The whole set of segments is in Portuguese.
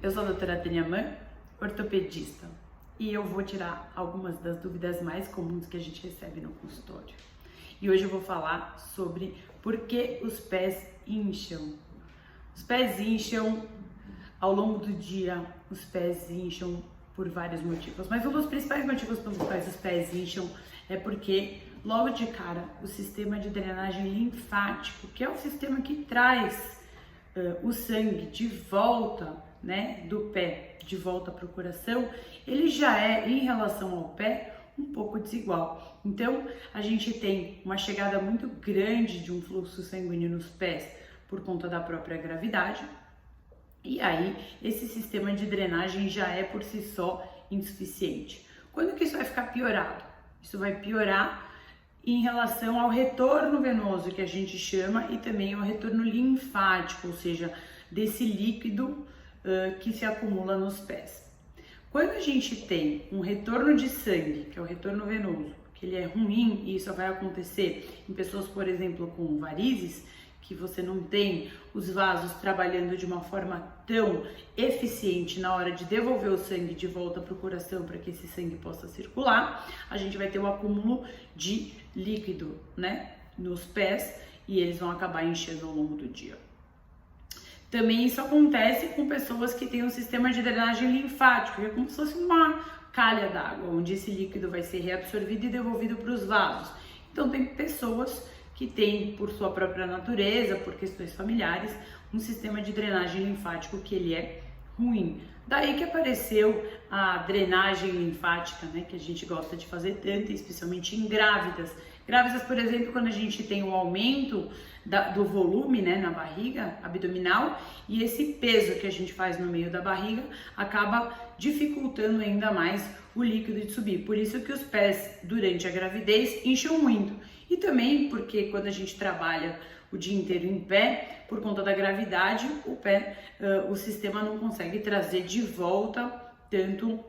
Eu sou a doutora Tânia Mann, ortopedista, e eu vou tirar algumas das dúvidas mais comuns que a gente recebe no consultório. E hoje eu vou falar sobre por que os pés incham. Os pés incham ao longo do dia, os pés incham por vários motivos, mas um dos principais motivos pelos quais os pés incham é porque logo de cara o sistema de drenagem linfático, que é o sistema que traz o sangue de volta, né, do pé de volta para o coração, ele já é, em relação ao pé, um pouco desigual. Então, a gente tem uma chegada muito grande de um fluxo sanguíneo nos pés por conta da própria gravidade, e aí esse sistema de drenagem já é por si só insuficiente. Quando que isso vai ficar piorado? Isso vai piorar em relação ao retorno venoso, que a gente chama, e também ao retorno linfático, ou seja, desse líquido que se acumula nos pés. Quando a gente tem um retorno de sangue, que é o retorno venoso, que ele é ruim, e isso vai acontecer em pessoas, por exemplo, com varizes, que você não tem os vasos trabalhando de uma forma tão eficiente na hora de devolver o sangue de volta para o coração para que esse sangue possa circular, a gente vai ter um acúmulo de líquido, né, nos pés, e eles vão acabar inchando ao longo do dia. Também isso acontece com pessoas que têm um sistema de drenagem linfático, que é como se fosse uma calha d'água, onde esse líquido vai ser reabsorvido e devolvido para os vasos. Então tem pessoas que têm, por sua própria natureza, por questões familiares, um sistema de drenagem linfático que ele é ruim. Daí que apareceu a drenagem linfática, né, que a gente gosta de fazer tanto, especialmente em grávidas. Grávidas, por exemplo, quando a gente tem um aumento do volume, né, na barriga abdominal, e esse peso que a gente faz no meio da barriga acaba dificultando ainda mais o líquido de subir. Por isso que os pés durante a gravidez incham muito. E também porque quando a gente trabalha o dia inteiro em pé, por conta da gravidade, o sistema não consegue trazer de volta tanto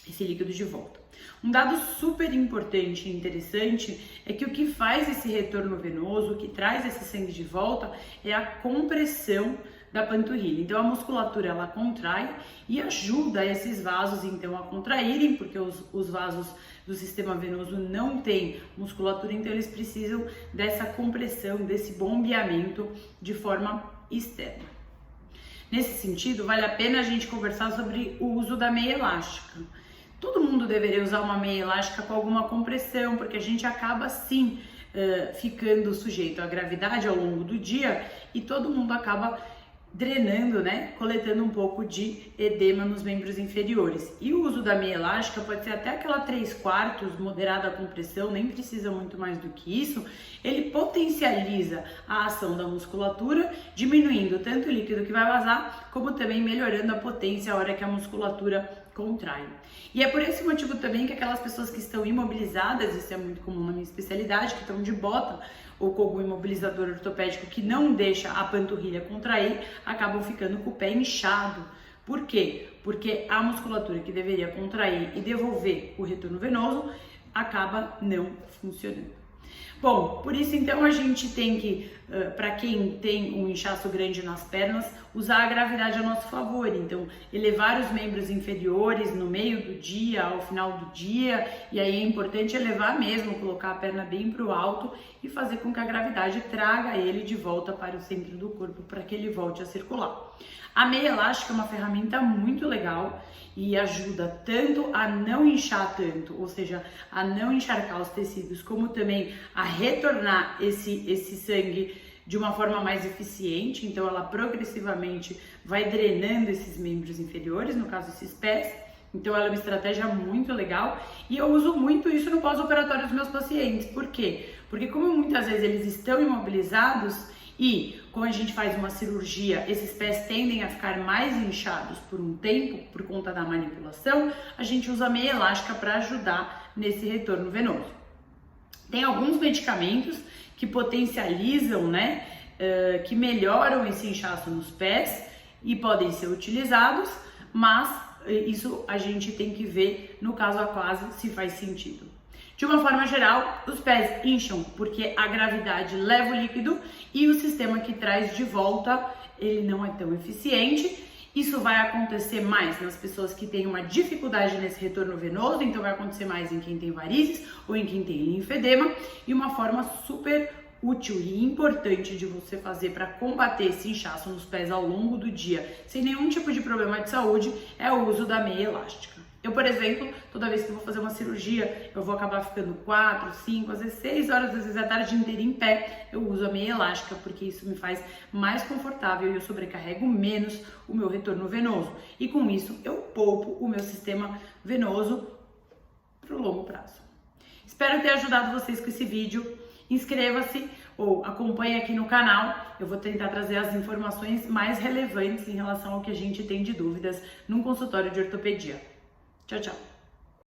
esse líquido de volta. Um dado super importante e interessante é que o que faz esse retorno venoso, o que traz esse sangue de volta, é a compressão da panturrilha. Então a musculatura ela contrai e ajuda esses vasos então a contraírem, porque os vasos do sistema venoso não têm musculatura, então eles precisam dessa compressão, desse bombeamento de forma externa. Nesse sentido, vale a pena a gente conversar sobre o uso da meia elástica. Todo mundo deveria usar uma meia elástica com alguma compressão, porque a gente acaba sim ficando sujeito à gravidade ao longo do dia e todo mundo acaba drenando, né, coletando um pouco de edema nos membros inferiores. E o uso da meia elástica pode ser até aquela 3/4, moderada compressão, nem precisa muito mais do que isso. Ele potencializa a ação da musculatura, diminuindo tanto o líquido que vai vazar, como também melhorando a potência a hora que a musculatura contrai. E é por esse motivo também que aquelas pessoas que estão imobilizadas, isso é muito comum na minha especialidade, que estão de bota ou com algum imobilizador ortopédico que não deixa a panturrilha contrair, acabam ficando com o pé inchado. Por quê? Porque a musculatura que deveria contrair e devolver o retorno venoso acaba não funcionando. Bom, por isso então a gente tem que, para quem tem um inchaço grande nas pernas, usar a gravidade a nosso favor. Então, elevar os membros inferiores no meio do dia, ao final do dia, e aí é importante elevar mesmo, colocar a perna bem para o alto e fazer com que a gravidade traga ele de volta para o centro do corpo, para que ele volte a circular. A meia elástica é uma ferramenta muito legal e ajuda tanto a não inchar tanto, ou seja, a não encharcar os tecidos, como também a retornar esse sangue de uma forma mais eficiente. Então ela progressivamente vai drenando esses membros inferiores, no caso esses pés. Então ela é uma estratégia muito legal e eu uso muito isso no pós-operatório dos meus pacientes. Por quê? Porque como muitas vezes eles estão imobilizados, e quando a gente faz uma cirurgia, esses pés tendem a ficar mais inchados por um tempo, por conta da manipulação, a gente usa a meia elástica para ajudar nesse retorno venoso. Tem alguns medicamentos que potencializam, né, que melhoram esse inchaço nos pés e podem ser utilizados, mas isso a gente tem que ver no caso a caso se faz sentido. De uma forma geral, os pés incham porque a gravidade leva o líquido e o sistema que traz de volta ele não é tão eficiente Isso vai acontecer mais nas pessoas que têm uma dificuldade nesse retorno venoso, então vai acontecer mais em quem tem varizes ou em quem tem linfedema. E uma forma super útil e importante de você fazer para combater esse inchaço nos pés ao longo do dia, sem nenhum tipo de problema de saúde, é o uso da meia elástica. Eu, por exemplo, toda vez que eu vou fazer uma cirurgia, eu vou acabar ficando 4, 5, às vezes 6 horas, às vezes a tarde inteira em pé, eu uso a meia elástica, porque isso me faz mais confortável e eu sobrecarrego menos o meu retorno venoso. E com isso, eu poupo o meu sistema venoso para o longo prazo. Espero ter ajudado vocês com esse vídeo. Inscreva-se ou acompanhe aqui no canal. Eu vou tentar trazer as informações mais relevantes em relação ao que a gente tem de dúvidas num consultório de ortopedia. Tchau, tchau!